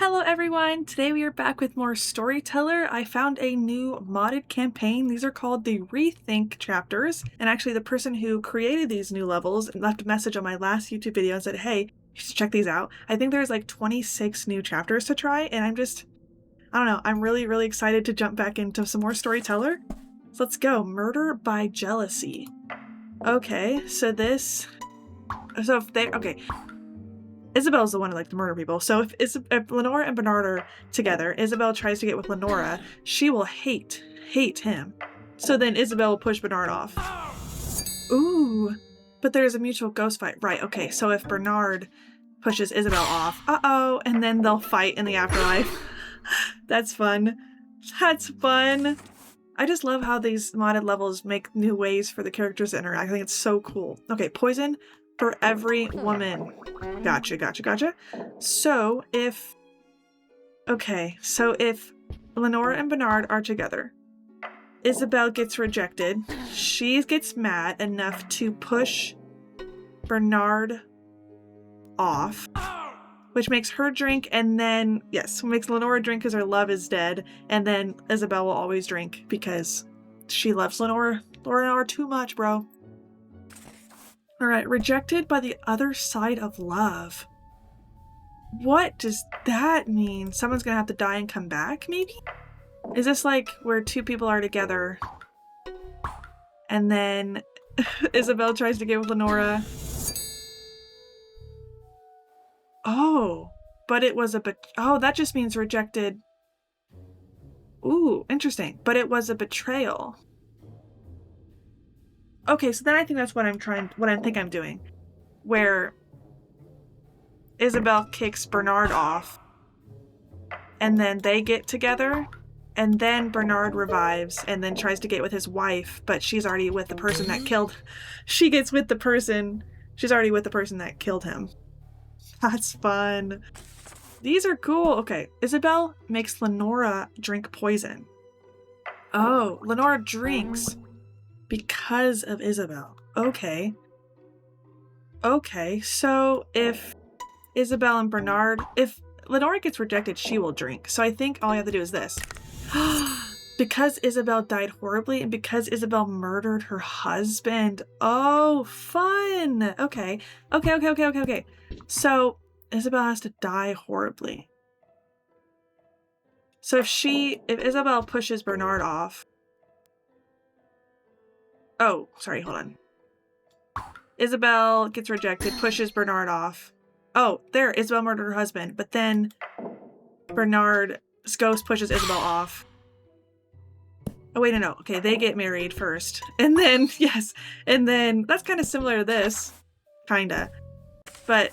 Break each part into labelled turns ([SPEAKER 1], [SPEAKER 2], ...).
[SPEAKER 1] Hello everyone! Today we are back with more Storyteller. I found a new modded campaign. These are called the Rethink chapters. And actually the person who created these new levels left a message on my last YouTube video and said, hey, you should check these out. I think there's like 26 new chapters to try and I don't know, I'm really excited to jump back into some more Storyteller. So let's go. Murder by jealousy. Okay, okay. Isabel's the one who likes to murder people. So if Lenora and Bernard are together, Isabel tries to get with Lenora, she will hate him. So then Isabel will push Bernard off. Ooh, but there's a mutual ghost fight. Right, okay, so if Bernard pushes Isabel off, uh-oh, and then they'll fight in the afterlife. That's fun. That's fun. I just love how these modded levels make new ways for the characters to interact. I think it's so cool. Okay, poison for every woman. Gotcha. So if Lenora and Bernard are together, Isabel gets rejected. She gets mad enough to push Bernard off, which makes her drink, and then, yes, makes Lenora drink because her love is dead, and then Isabel will always drink because she loves Lenora too much, bro. Alright, rejected by the other side of love. What does that mean? Someone's gonna have to die and come back, maybe? Is this like where two people are together and then Isabel tries to get with Lenora? Oh, but it was oh, that just means rejected. Ooh, interesting. But it was a betrayal. Okay, so then I think that's what I think I'm doing. Where Isabel kicks Bernard off, and then they get together, and then Bernard revives, and then tries to get with his wife, but she's already with the person that killed. She's already with the person that killed him. That's fun. These are cool. Okay, Isabel makes Lenora drink poison. Oh, Lenora drinks because of Isabel. Okay, so if Isabel and Bernard, if Lenora gets rejected, she will drink. So I think all you have to do is this. Because Isabel died horribly and because Isabel murdered her husband. Oh, fun. Okay. So Isabel has to die horribly. So if Isabel pushes Bernard off. Oh, sorry, hold on. Isabel gets rejected, pushes Bernard off. Oh, there, Isabel murdered her husband, but then Bernard's ghost pushes Isabel off. Oh, wait, no. Okay, they get married first. And then, yes, and then that's kind of similar to this. Kinda. But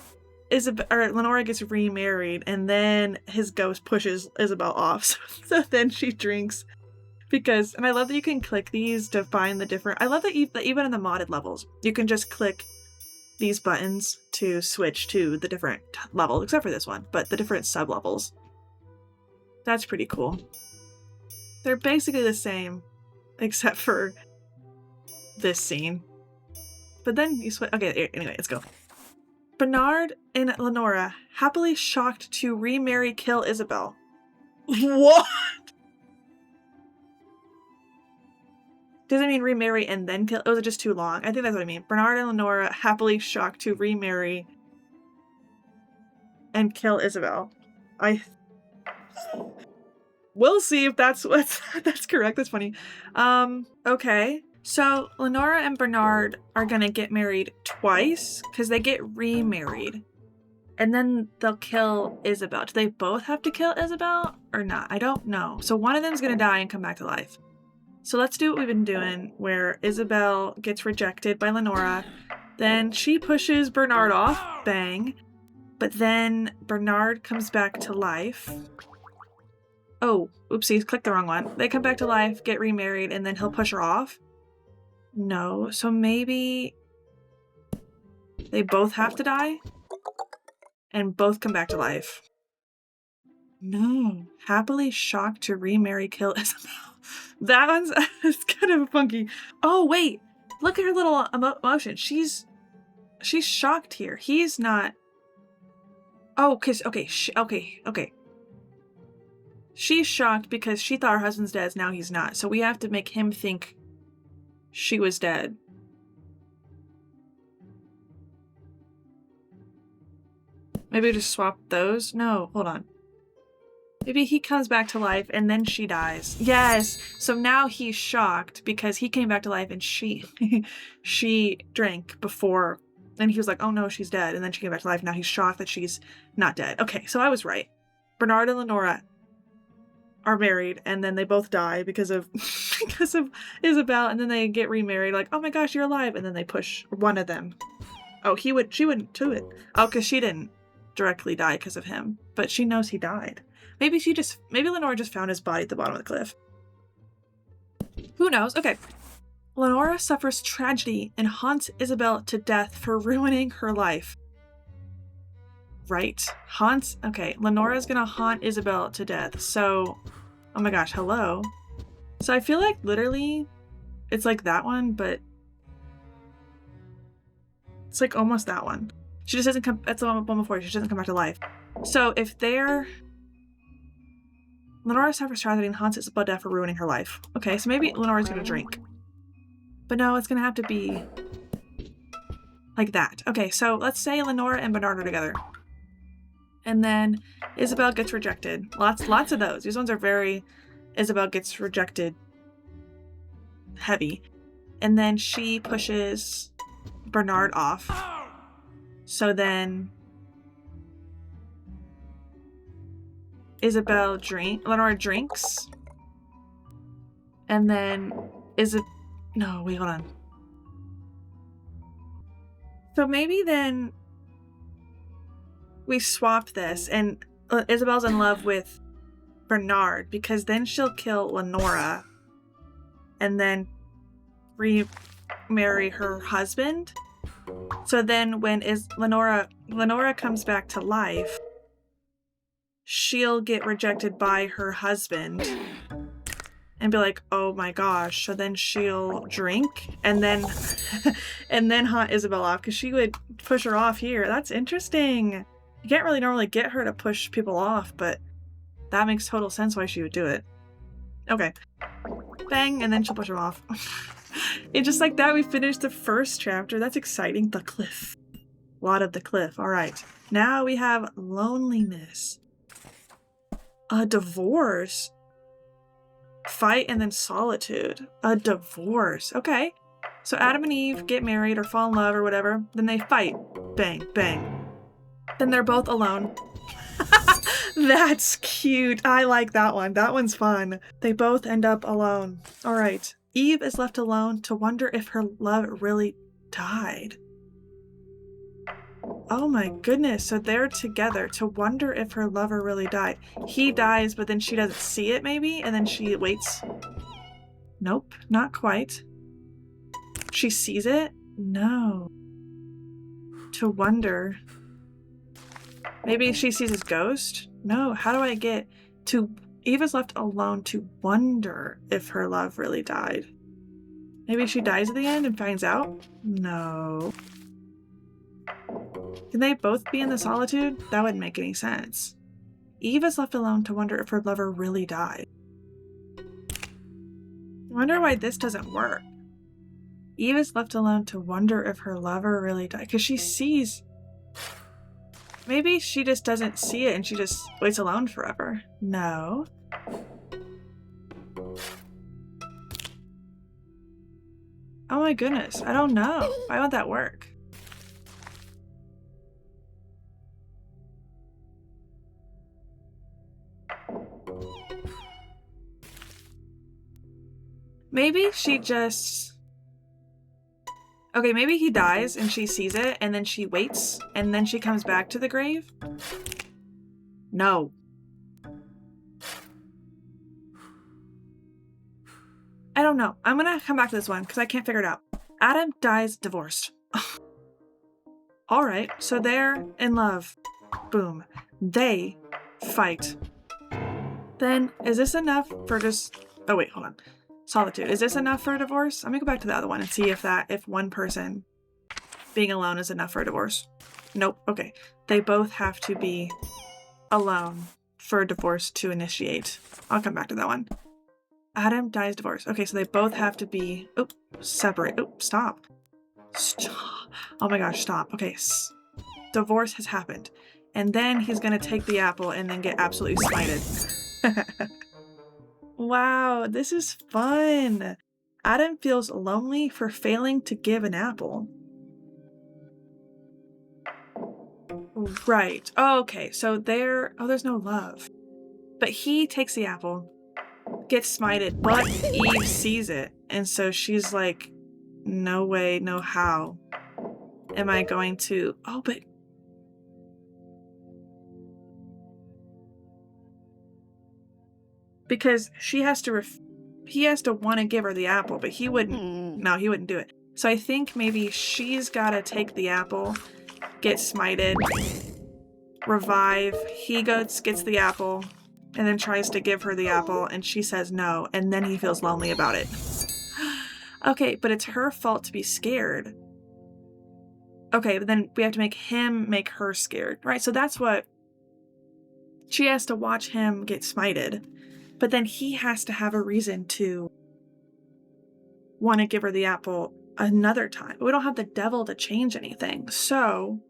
[SPEAKER 1] Lenora gets remarried, and then his ghost pushes Isabel off. So then she drinks. And I love that you can click these to find the different, I love that even in the modded levels, you can just click these buttons to switch to the different levels, except for this one, but the different sub-levels. That's pretty cool. They're basically the same, except for this scene. But then you switch, okay, anyway, let's go. Bernard and Lenora happily shocked to remarry kill Isabel. What? Does it mean remarry and then kill? Oh, is it just too long? I think that's what I mean. Bernard and Lenora happily shocked to remarry and kill Isabel. We'll see if that's correct. That's funny. Okay. So Lenora and Bernard are gonna get married twice because they get remarried. And then they'll kill Isabel. Do they both have to kill Isabel or not? I don't know. So one of them's gonna die and come back to life. So let's do what we've been doing, where Isabel gets rejected by Lenora, then she pushes Bernard off, bang, but then Bernard comes back to life. Oh, oopsies, clicked the wrong one. They come back to life, get remarried, and then he'll push her off? No, so maybe they both have to die? And both come back to life. No, happily shocked to remarry kill Isabel. That one's it's kind of funky. Oh wait, look at her little emotion. She's shocked here. He's not. Oh, cause okay. She's shocked because she thought her husband's dead, now he's not. So we have to make him think she was dead. Maybe just swap those? No, hold on. Maybe he comes back to life and then she dies. Yes! So now he's shocked because he came back to life and she drank before. And he was like, oh no, she's dead. And then she came back to life. Now he's shocked that she's not dead. Okay, so I was right. Bernard and Lenora are married and then they both die because of because of Isabel, and then they get remarried like, oh my gosh, you're alive, and then they push one of them. Oh, she wouldn't do it. Oh, because she didn't directly die because of him, but she knows he died. Maybe Lenora just found his body at the bottom of the cliff. Who knows? Okay. Lenora suffers tragedy and haunts Isabel to death for ruining her life. Right. Haunts. Okay. Lenora's gonna haunt Isabel to death. So, oh my gosh, hello. So I feel like literally it's like that one, but it's like almost that one. She just doesn't come. That's the one before. She doesn't come back to life. So if they're Lenora suffers tragedy and haunts Isabel to death for ruining her life. Okay, so maybe Lenora's gonna drink. But no, it's gonna have to be like that. Okay, so let's say Lenora and Bernard are together. And then Isabel gets rejected. Lots of those. These ones are very Isabel gets rejected heavy. And then she pushes Bernard off. So then Lenora drinks. And then no, wait, hold on. So maybe then we swap this and Isabel's in love with Bernard because then she'll kill Lenora and then remarry her husband. So then when Lenora comes back to life, she'll get rejected by her husband and be like, oh my gosh. So then she'll drink and then and then haunt Isabel off because she would push her off here. That's interesting. You can't really normally get her to push people off, but that makes total sense why she would do it. Okay. Bang, and then she'll push him off. And just like that, we finished the first chapter. That's exciting. The cliff. A lot of the cliff. All right. Now we have loneliness. A divorce. Fight and then solitude. A divorce. Okay. So Adam and Eve get married or fall in love or whatever. Then they fight. Bang, bang. Then they're both alone. That's cute. I like that one. That one's fun. They both end up alone. All right. Eve is left alone to wonder if her love really died. Oh my goodness. So they're together to wonder if her lover really died. He dies, but then she doesn't see it maybe, and then she waits. Nope, not quite. She sees it? No. To wonder. Maybe she sees his ghost? No, how do I get to... Eve is left alone to wonder if her love really died. Maybe she dies at the end and finds out? No. Can they both be in the solitude? That wouldn't make any sense. Eve is left alone to wonder if her lover really died. I wonder why this doesn't work. Eve is left alone to wonder if her lover really died. Because she sees... Maybe she just doesn't see it and she just waits alone forever. No. Oh my goodness. I don't know. Why won't that work? Maybe she just... Okay, maybe he dies and she sees it and then she waits and then she comes back to the grave? No. I don't know. I'm gonna come back to this one because I can't figure it out. Adam dies divorced. Alright, so they're in love. Boom. They fight. Then, is this enough for just... Oh wait, hold on. Solitude. Is this enough for a divorce? I'm gonna go back to the other one and see if one person being alone is enough for a divorce. Nope. Okay. They both have to be alone for a divorce to initiate. I'll come back to that one. Adam dies divorced. Okay, so they both have to be separate. Stop. Oh my gosh, stop. Okay, divorce has happened. And then he's gonna take the apple and then get absolutely smited. Wow, this is fun. Adam feels lonely for failing to give an apple. Right. Oh, okay, so there's no love. But he takes the apple, gets smited, but Eve sees it. And so she's like, no way, no how am I going to... Oh, but... Because he has to want to give her the apple, but he wouldn't... No, he wouldn't do it. So I think maybe she's got to take the apple, get smited, revive. He gets the apple, and then tries to give her the apple, and she says no, and then he feels lonely about it. Okay, but it's her fault to be scared. Okay, but then we have to make him make her scared, right? So that's what... She has to watch him get smited, but then he has to have a reason to want to give her the apple another time. But we don't have the devil to change anything, so...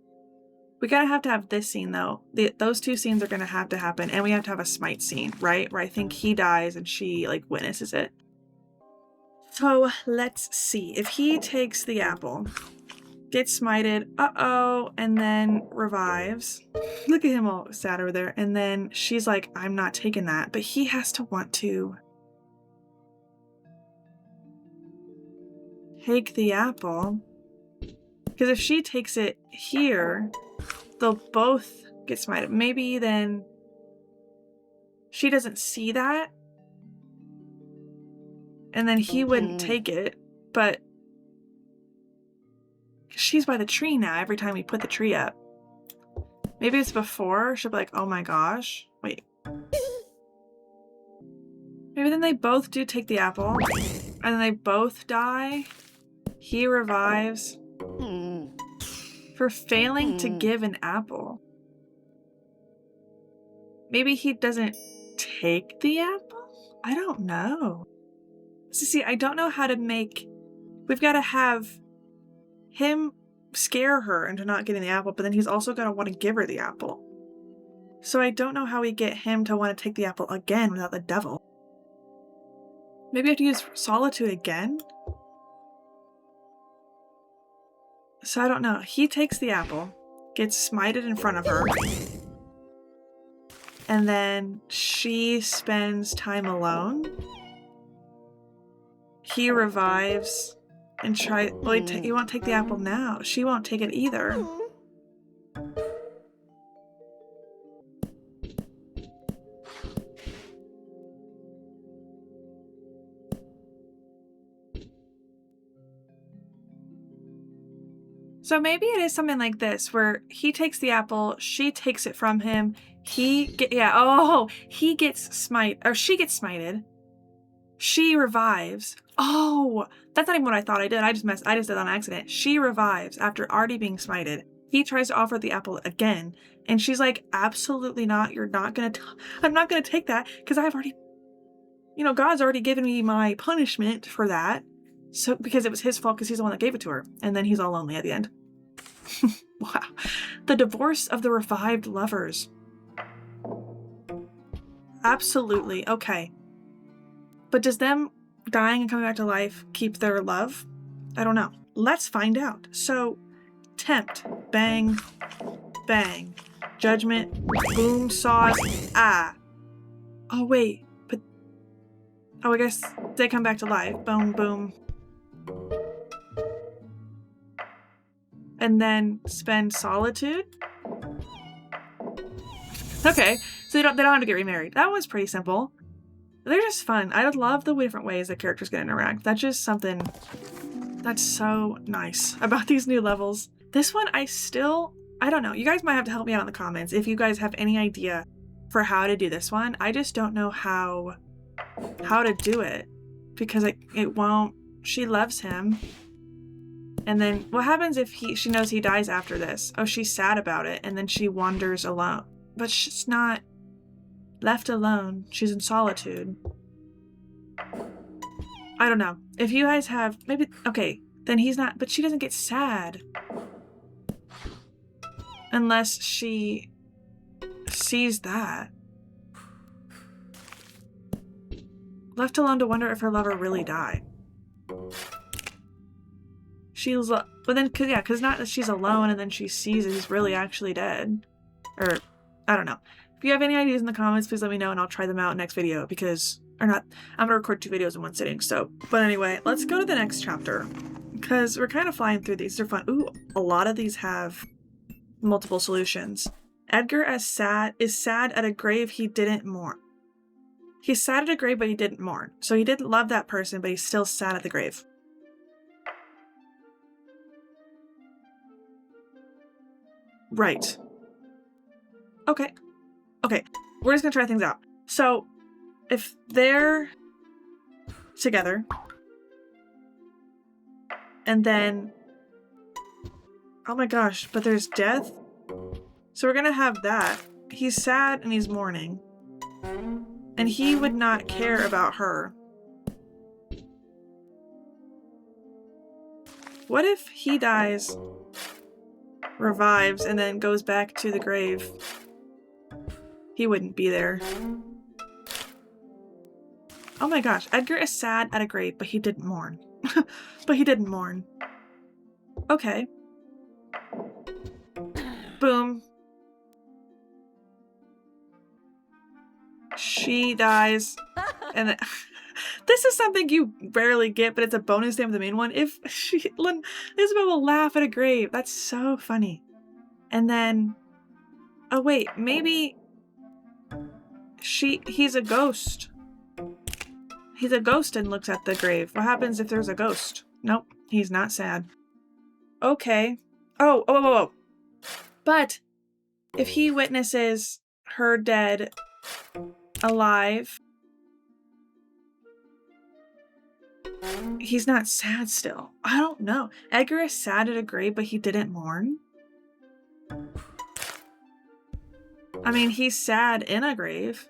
[SPEAKER 1] We gotta have to have this scene, though. Those two scenes are gonna have to happen, and we have to have a smite scene, right? Where I think he dies and she, like, witnesses it. So, let's see. If he takes the apple, gets smited, and then revives. Look at him all sad over there. And then she's like, I'm not taking that. But he has to want to take the apple. Because if she takes it here... They'll both get smited. Maybe then she doesn't see that. And then he wouldn't take it. But she's by the tree now every time we put the tree up. Maybe it's before. She'll be like, oh my gosh. Wait. Maybe then they both do take the apple. And then they both die. He revives. For failing to give an apple. Maybe he doesn't take the apple? I don't know. See, I don't know how to make... We've got to have him scare her into not getting the apple, but then he's also going to want to give her the apple. So I don't know how we get him to want to take the apple again without the devil. Maybe I have to use solitude again? So I don't know. He takes the apple, gets smited in front of her, and then she spends time alone. He revives and he won't take the apple now. She won't take it either. So maybe it is something like this, where he takes the apple, she takes it from him, he gets smited, or she gets smited, she revives. Oh, that's not even what I thought I did. I just did it on accident. She revives after already being smited. He tries to offer the apple again, and she's like, absolutely not. I'm not gonna take that, because I've already, God's already given me my punishment for that. So, because it was his fault, because he's the one that gave it to her. And then he's all lonely at the end. Wow. The divorce of the revived lovers. Absolutely. Okay. But does them dying and coming back to life keep their love? I don't know. Let's find out. So, tempt. Bang. Bang. Judgment. Boom. Sauce. Ah. Oh, wait. But... Oh, I guess they come back to life. Boom. Boom. And then spend solitude. Okay, so they don't have to get remarried. That was pretty simple. They're just fun. I love the different ways that characters can interact. That's just something that's so nice about these new levels. This one, I don't know. You guys might have to help me out in the comments if you guys have any idea for how to do this one. I just don't know how to do it, because it won't. She loves him. And then what happens if she knows he dies after this? Oh, she's sad about it, and then she wanders alone. But she's not... Left alone. She's in solitude. I don't know. If you guys have... Maybe... Okay. Then he's not... But she doesn't get sad. Unless she sees that. Left alone to wonder if her lover really died. She's... But then... Yeah, because not that she's alone and then she sees he's really actually dead. Or... I don't know. If you have any ideas in the comments, please let me know and I'll try them out next video because... Or not. I'm gonna record 2 videos in one sitting, so... But anyway, let's go to the next chapter. Because we're kind of flying through these. They're fun. Ooh, a lot of these have multiple solutions. Edgar is sad at a grave he didn't mourn. He's sad at a grave, but he didn't mourn. So he didn't love that person, but he's still sad at the grave. Right. Okay. Okay. We're just gonna try things out. So, if they're together, and then... Oh my gosh, but there's death? So we're gonna have that. He's sad and he's mourning. And he would not care about her. What if he dies, revives, and then goes back to the grave? He wouldn't be there. Oh my gosh, Edgar is sad at a grave, but he didn't mourn. But he didn't mourn. Okay. Boom. She dies. And then, this is something you rarely get, but it's a bonus name of the main one. If Isabel will laugh at a grave. That's so funny. And then... Oh wait, maybe... He's a ghost. He's a ghost and looks at the grave. What happens if there's a ghost? Nope, he's not sad. Okay. Oh. But if he witnesses her dead alive, he's not sad still. I don't know. Edgar is sad at a grave, but he didn't mourn. I mean, he's sad in a grave.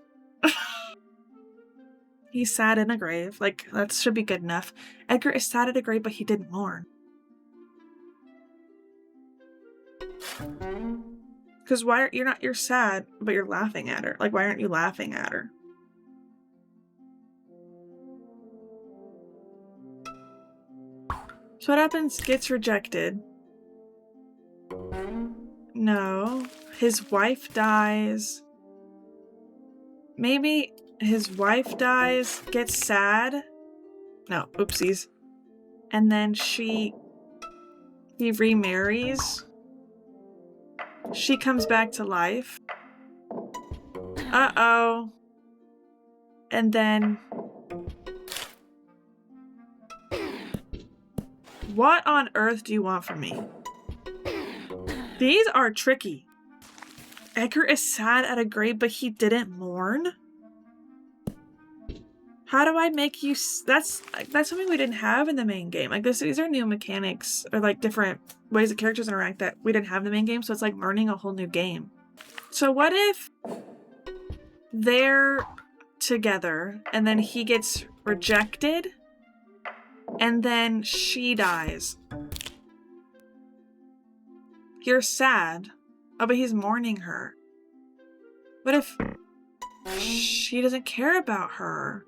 [SPEAKER 1] He's sad in a grave. Like, that should be good enough. Edgar is sad at a grave, but he didn't mourn. Because you're sad, but you're laughing at her. Like, why aren't you laughing at her? So what happens? Gets rejected. No. His wife dies. Maybe his wife dies, gets sad. No, oopsies. And then he remarries. She comes back to life. Uh-oh. And then... What on earth do you want from me? These are tricky. Edgar is sad at a grave, but he didn't mourn? How do I make you... That's something we didn't have in the main game. Like, these are new mechanics, or like different ways that characters interact that we didn't have in the main game, so it's like learning a whole new game. So what if they're together, and then he gets rejected, and then she dies? You're sad. Oh, but he's mourning her. What if she doesn't care about her?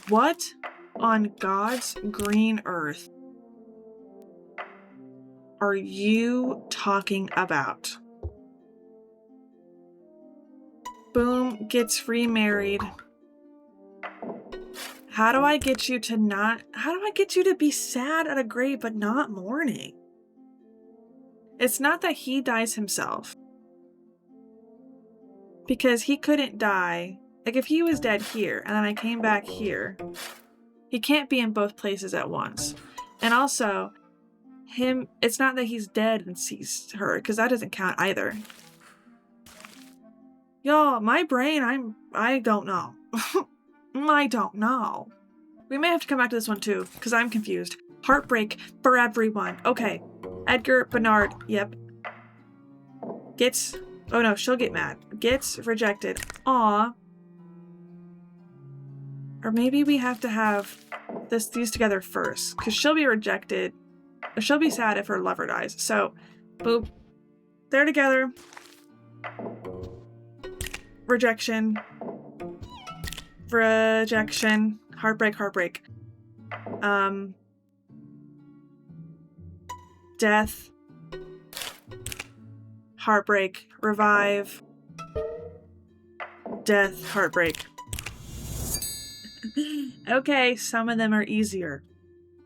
[SPEAKER 1] What on God's green earth are you talking about? Boom, gets remarried. How do I get you to be sad at a grave but not mourning? It's not that he dies himself. Because he couldn't die. Like, if he was dead here, and then I came back here, he can't be in both places at once. And also, it's not that he's dead and sees her, because that doesn't count either. Y'all, my brain, I don't know. I don't know. We may have to come back to this one too, because I'm confused. Heartbreak for everyone. Okay. Edgar Bernard, yep. Gets Oh no, she'll get mad. Gets rejected. Aw. Or maybe we have to have these together first, because she'll be rejected. Or she'll be sad if her lover dies. So, boop. They're together. Rejection. Rejection. Heartbreak, heartbreak. Death. Heartbreak. Revive. Death. Heartbreak. Okay, some of them are easier.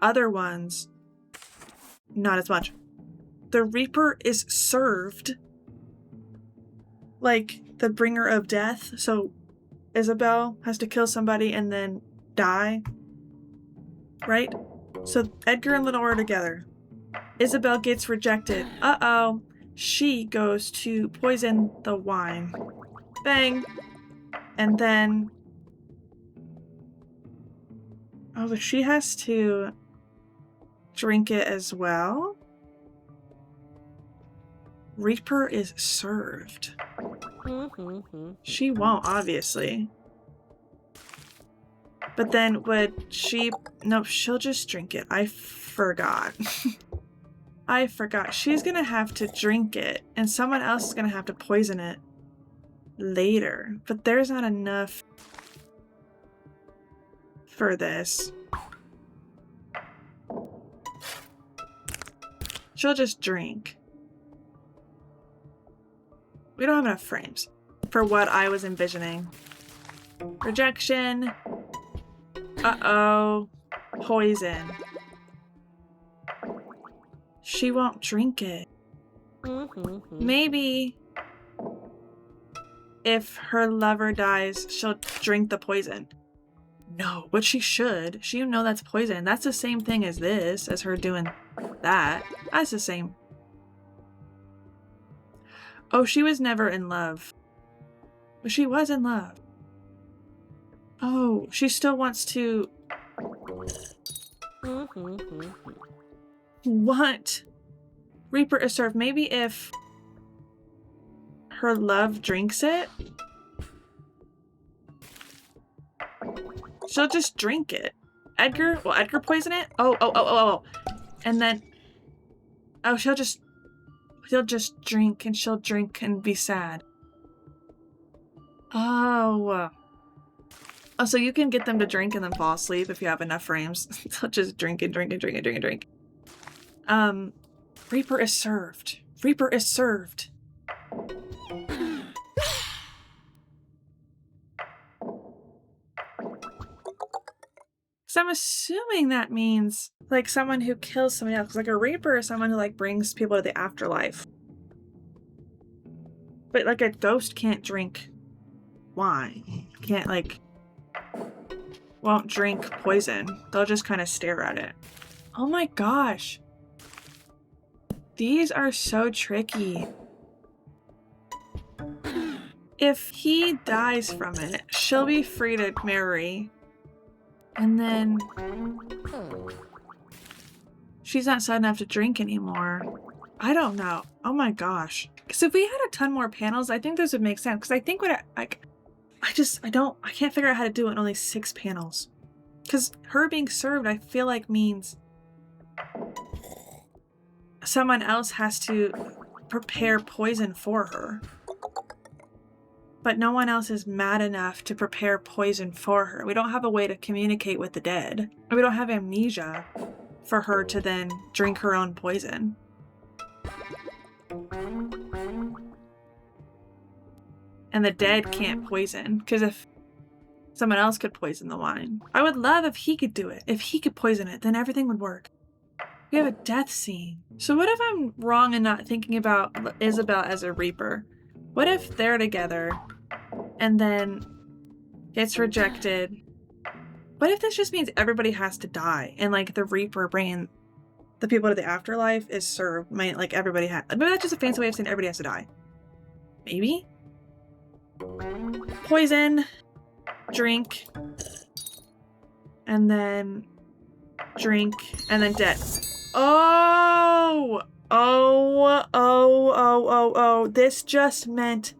[SPEAKER 1] Other ones, not as much. The Reaper is served. Like the bringer of death. So Isabel has to kill somebody and then die. Right? So Edgar and Lenore are together. Isabel gets rejected. Uh-oh. She goes to poison the wine. Bang. And then... oh, but she has to drink it as well? Reaper is served. She won't, obviously. But then would she... nope, she'll just drink it. I forgot. I forgot. She's gonna have to drink it, and someone else is gonna have to poison it later. But there's not enough for this. She'll just drink. We don't have enough frames for what I was envisioning. Rejection. Uh-oh. Poison. She won't drink it. Maybe if her lover dies, she'll drink the poison. No, but she should. She know that's poison. That's the same thing as this, as her doing that. That's the same. Oh, she was never in love. But she was in love. Oh, she still wants to... what? Reaper is served. Maybe if her love drinks it, she'll just drink it. Edgar? Will Edgar poison it? Oh. And then... oh, he'll just drink, and she'll drink and be sad. Oh. Oh, so you can get them to drink and then fall asleep if you have enough frames. They'll just drink and drink and drink and drink and drink. Reaper is served. Reaper is served. So I'm assuming that means like someone who kills somebody else. Like a Reaper is someone who like brings people to the afterlife. But like a ghost can't drink wine. Can't like... won't drink poison. They'll just kind of stare at it. Oh my gosh. These are so tricky. If he dies from it, she'll be free to marry. And then... she's not sad enough to drink anymore. I don't know. Oh my gosh. Because if we had a ton more panels, I think this would make sense. Because I think what I can't figure out how to do it in only 6 panels. Because her being served, I feel like means someone else has to prepare poison for her. But no one else is mad enough to prepare poison for her. We don't have a way to communicate with the dead. We don't have amnesia for her to then drink her own poison. And the dead can't poison, because if someone else could poison the wine. I would love if he could do it. If he could poison it, then everything would work. We have a death scene. So what if I'm wrong in not thinking about Isabel as a Reaper? What if they're together and then gets rejected? What if this just means everybody has to die and like the Reaper bringing the people to the afterlife is served? Like everybody has. Maybe that's just a fancy way of saying everybody has to die. Maybe? Poison, drink, and then drink, and then death. Oh! Oh. This just meant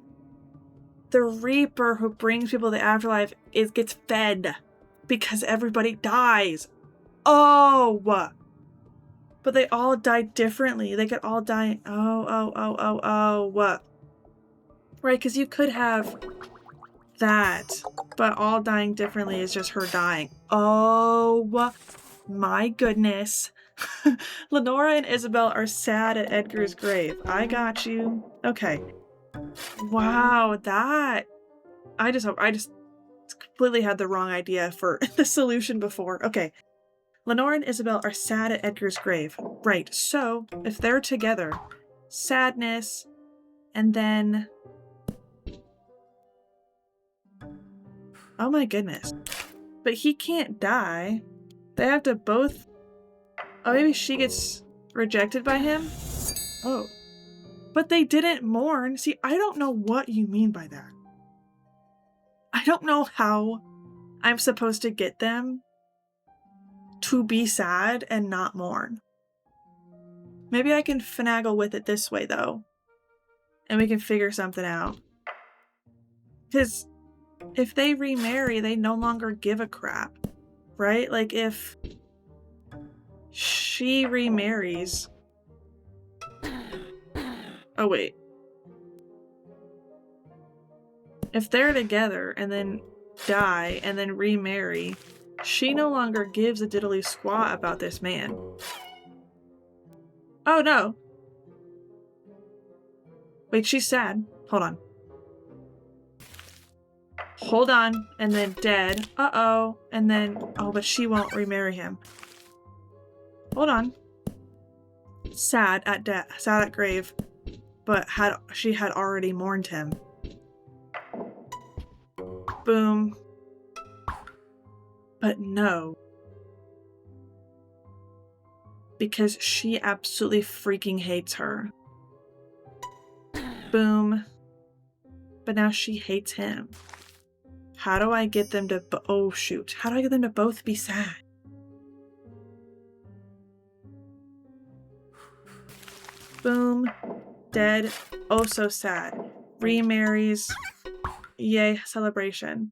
[SPEAKER 1] the Reaper who brings people to the afterlife gets fed because everybody dies. Oh! But they all die differently. They could all die. Oh. Right, because you could have that, but all dying differently is just her dying. Oh my goodness. Lenora and Isabel are sad at Edgar's grave. I got you. Okay. Wow, that... I just completely had the wrong idea for the solution before. Okay. Lenora and Isabel are sad at Edgar's grave. Right, so if they're together, sadness, and then... Oh my goodness. But he can't die. They have to both... Oh, maybe she gets rejected by him? Oh. But they didn't mourn. See, I don't know what you mean by that. I don't know how I'm supposed to get them to be sad and not mourn. Maybe I can finagle with it this way, though. And we can figure something out. Because if they remarry, they no longer give a crap. Right? Like, if she remarries... Oh, wait. If they're together and then die and then remarry, she no longer gives a diddly squat about this man. Oh, no. Wait, she's sad. Hold on. Hold on. And then dead. Uh-oh. And then... Oh, but she won't remarry him. Hold on. Sad at grave. But she had already mourned him. Boom. But no. Because she absolutely freaking hates her. Boom. But now she hates him. How do I get them to... Oh, shoot. How do I get them to both be sad? Boom. Dead. Oh, so sad. Remarries. Yay, celebration.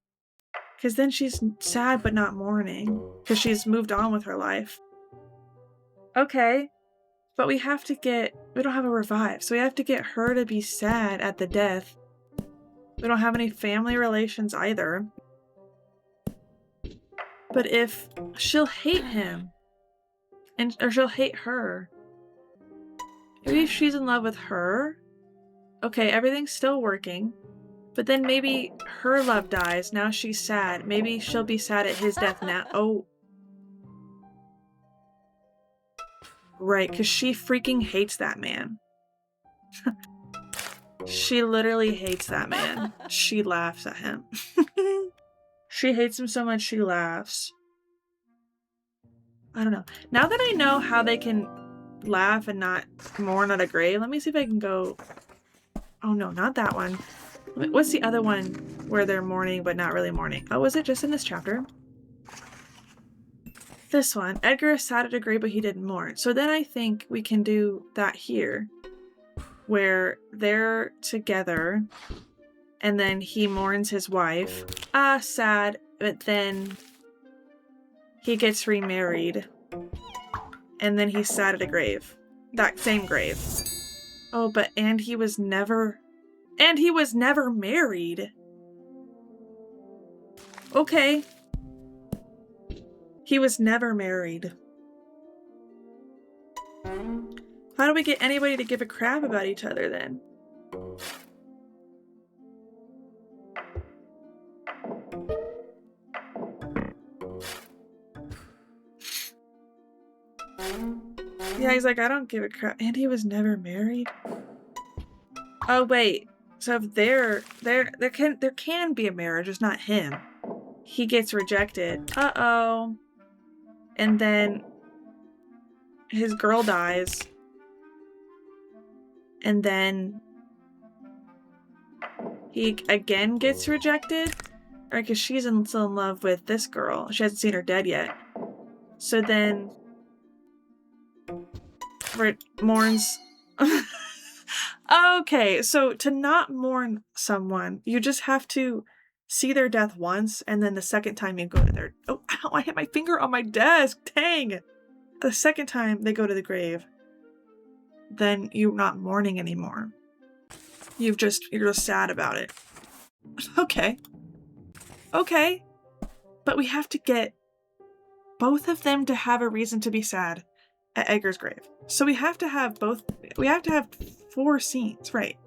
[SPEAKER 1] Because then she's sad but not mourning. Because she's moved on with her life. Okay. But we have to get... We don't have a revive. So we have to get her to be sad at the death. We don't have any family relations either. But if... She'll hate him. Or she'll hate her. Maybe if she's in love with her. Okay, everything's still working. But then maybe her love dies. Now she's sad. Maybe she'll be sad at his death now. Oh. Right, because she freaking hates that man. She literally hates that man. She laughs at him. She hates him so much she laughs. I don't know. Now that I know how they can laugh and not mourn at a grave, let me see if I can go... Oh no, not that one. What's the other one where they're mourning but not really mourning? Oh, was it just in this chapter? This one. Edgar is sad at a grave but he didn't mourn. So then I think we can do that here. Where they're together and then he mourns his wife. Sad, but then he gets remarried. And then he's sad at a grave. That same grave. Oh, but and he was never married. Okay. He was never married. How do we get anybody to give a crap about each other then? Yeah, he's like, I don't give a crap. And he was never married? Oh, wait. So if there can be a marriage, it's not him. He gets rejected. Uh-oh. And then his girl dies. And then he again gets rejected? Or because she's still in love with this girl. She hasn't seen her dead yet. So then... Mourns. Okay, so to not mourn someone, you just have to see their death once, and then the second time you go to their... Oh, ow, I hit my finger on my desk! Dang! The second time they go to the grave, then you're not mourning anymore. You're just sad about it. Okay. Okay. But we have to get both of them to have a reason to be sad at Edgar's grave. So we have to have 4 scenes, right?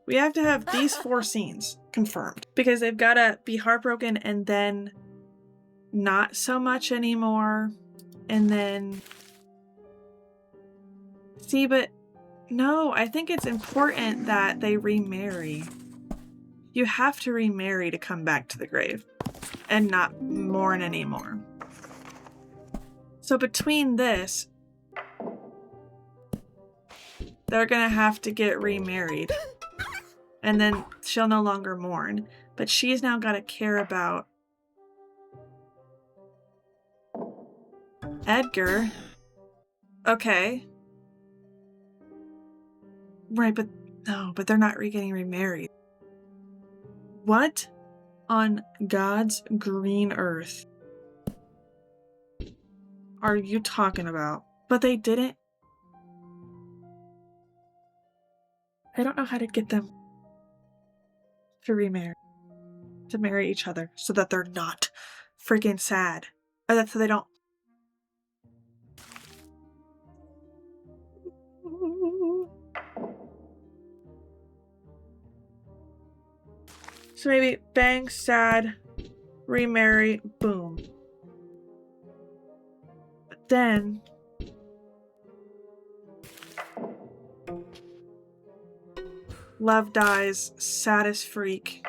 [SPEAKER 1] We have to have these 4 scenes confirmed because they've got to be heartbroken and then not so much anymore. And then... See, but no, I think it's important that they remarry. You have to remarry to come back to the grave and not mourn anymore. So between this, they're gonna have to get remarried. And then she'll no longer mourn. But she's now gotta care about Edgar. Okay. Right, but no, but they're not getting remarried. What on God's green earth are you talking about? But they didn't. I don't know how to get them to remarry, to marry each other so that they're not freaking sad. Or that so they don't. So maybe bang, sad, remarry, boom. But then love dies, saddest freak.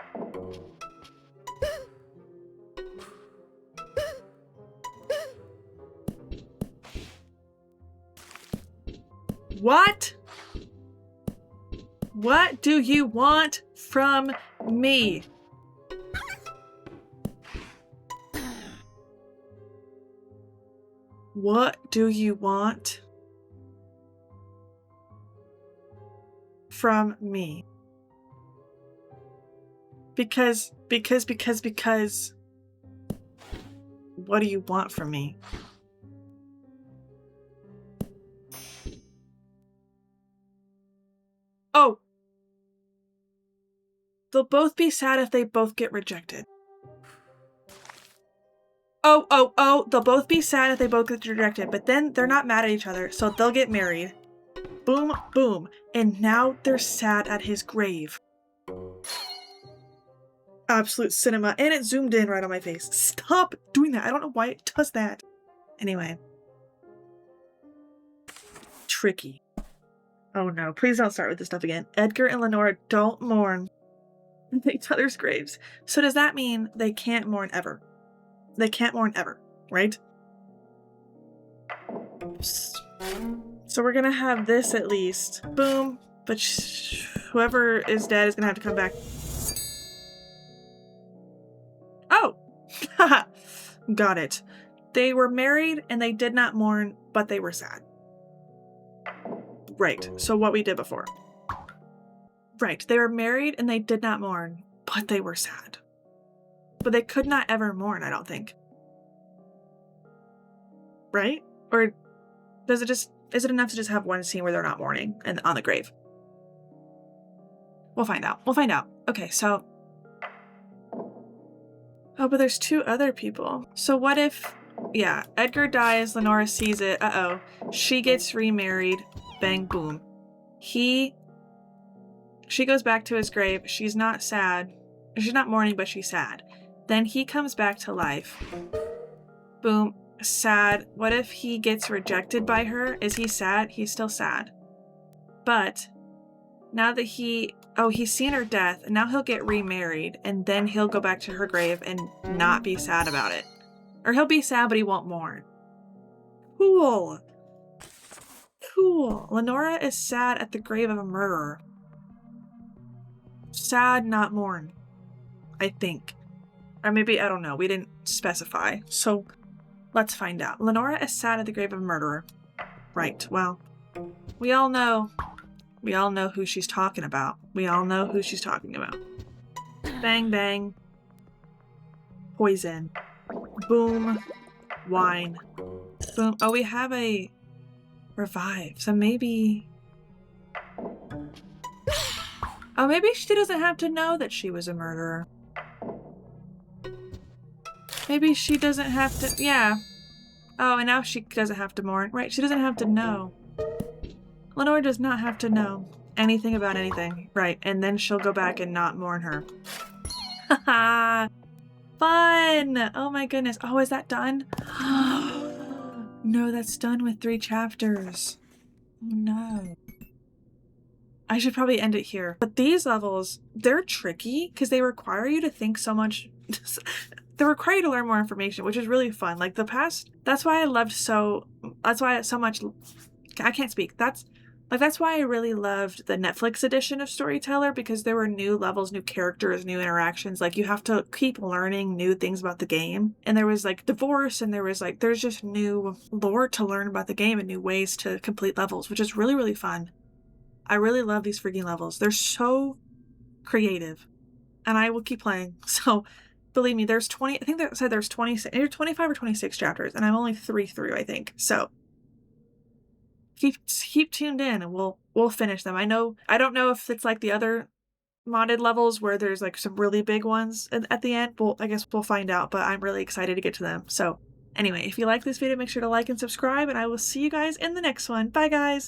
[SPEAKER 1] What? What do you want from me? What do you want from me? Because what do you want from me? Oh! They'll both be sad if they both get rejected. Oh, they'll both be sad if they both get rejected, but then they're not mad at each other, so they'll get married. Boom, boom. And now they're sad at his grave. Absolute cinema. And it zoomed in right on my face. Stop doing that. I don't know why it does that. Anyway. Tricky. Oh no, please don't start with this stuff again. Edgar and Lenora don't mourn at each other's graves. So does that mean they can't mourn ever? They can't mourn ever, right? So we're gonna have this at least. Boom. But whoever is dead is gonna have to come back. Oh! Got it. They were married and they did not mourn, but they were sad. Right, so what we did before. Right, they were married and they did not mourn, but they were sad. But they could not ever mourn, I don't think. Right? Or is it enough to just have one scene where they're not mourning and on the grave? We'll find out. We'll find out. Okay, so... Oh, but there's 2 other people. So what if... Yeah, Edgar dies, Lenora sees it, uh-oh. She gets remarried, bang, boom. She goes back to his grave, she's not sad. She's not mourning, but she's sad. Then he comes back to life. Boom, sad. What if he gets rejected by her? Is he sad? He's still sad. But now that he's seen her death, and now he'll get remarried, and then he'll go back to her grave and not be sad about it. Or he'll be sad, but he won't mourn. Cool. Cool. Lenora is sad at the grave of a murderer. Sad, not mourn. I think. Or maybe, I don't know. We didn't specify. So let's find out. Lenora is sad at the grave of a murderer. Right, well, we all know who she's talking about. We all know who she's talking about. Bang, bang. Poison. Boom. Wine. Boom. Oh, we have a revive, so maybe... Oh, maybe she doesn't have to know that she was a murderer. Maybe she doesn't have to... Yeah. Oh, and now she doesn't have to mourn. Right, she doesn't have to know. Lenore does not have to know anything about anything. Right, and then she'll go back and not mourn her. Haha! Fun! Oh my goodness. Oh, is that done? No, that's done with 3 chapters. Oh no. I should probably end it here. But these levels, they're tricky because they require you to think so much. They require you to learn more information, which is really fun. Like the past, that's why I so much, I can't speak. That's why I really loved the Netflix edition of Storyteller, because there were new levels, new characters, new interactions. Like you have to keep learning new things about the game. And there was like divorce, and there's just new lore to learn about the game and new ways to complete levels, which is really, really fun. I really love these freaking levels. They're so creative, and I will keep playing. So believe me, there's 20, I think they said there's 26, either 25 or 26 chapters, and I'm only 3 through, I think. So keep tuned in, and we'll finish them. I don't know if it's like the other modded levels where there's like some really big ones at the end. Well, I guess we'll find out, but I'm really excited to get to them. So anyway, if you like this video, make sure to like and subscribe, and I will see you guys in the next one. Bye guys!